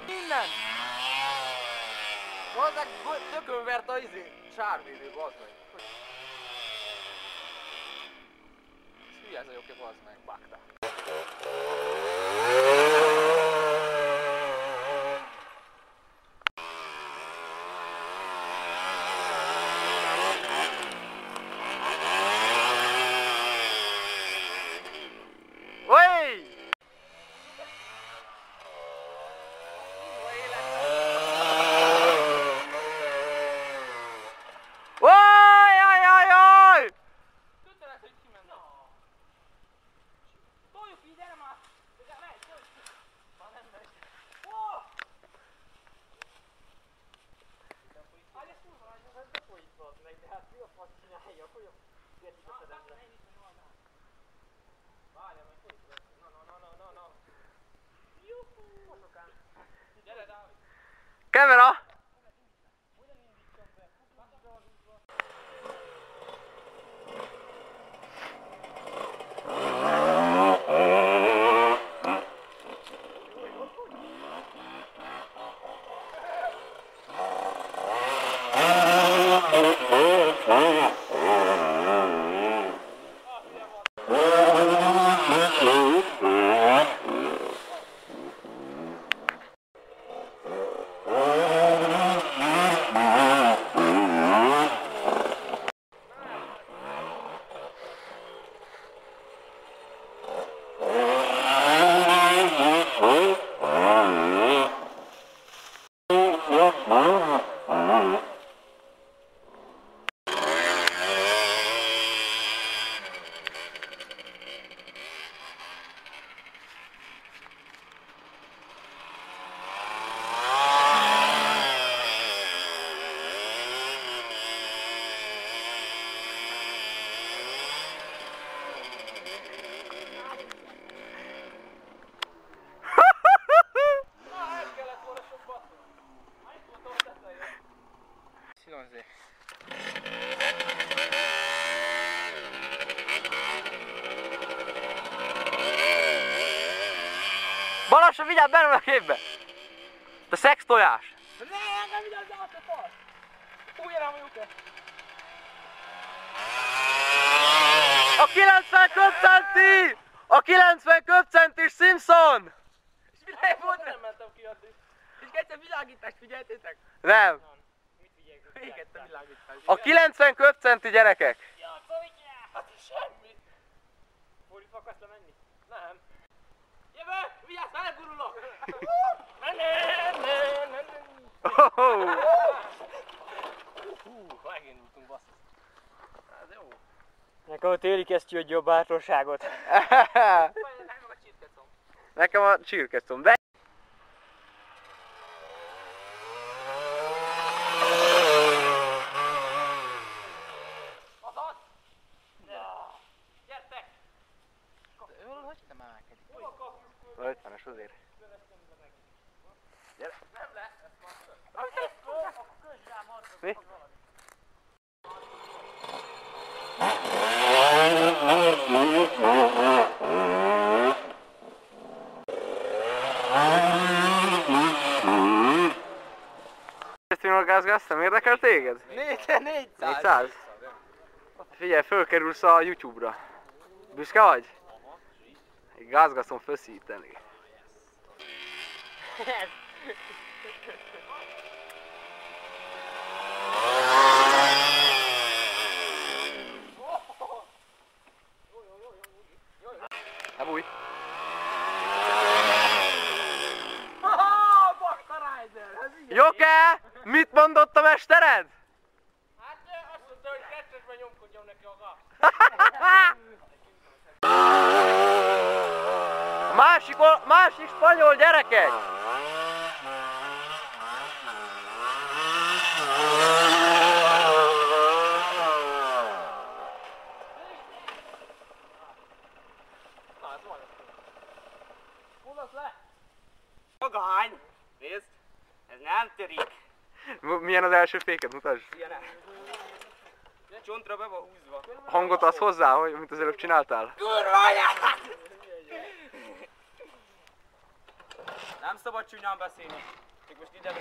Innen! Bazzeg, tökön vert a sárvédő, bazd meg. Hülye ez a jobbja, bazd meg, bakta. Kamera! Balassa, vigyázz benne a képbe! Te szex tojás! Nem vigyázz át a fasz! Újra mondjuk-e? A 90 köpcenti! A 90 köpcentis Simpson! És világ volt, nem mentem ki addig. És egyszer világítást figyeltétek? Nem. Mit figyeljük? Végette világítást. A 90 köpcenti gyerekek! Ja, szóval hát semmi! Fóri akarsz lemenni? Nem. Jövő! Vigyázz, már nem gurulok! Megindultunk, basszus. Ez jó. Nekem a téli kesztyű egy jobb bátorságot. Nekem a csirkecom. De... Azaz! Gyertek! Hogy nem emelkedik? 50-es azért. Gyere! Nem le! Mi? Gázgáztam, érdekel téged? 400? Figyelj, fölkerülsz a YouTube-ra. Büszke vagy? Gázgaszom feszíteni. Ne bújj! Joke! Mit mondott a mestered? Hát azt mondta, hogy kettesben nyomkodjam neki a gázt. Másik spanyol gyerekek! Na, ez van. Hullasz le! Magány! Nézd! Ez nem törik! Milyen az első féket? Mutasd! Ilyen el. Csontra be van húzva. Hangot adsz hozzá, hogy mint az előbb csináltál? Kurva anyát! Nem szabad csúnyán beszélni. Csak most ide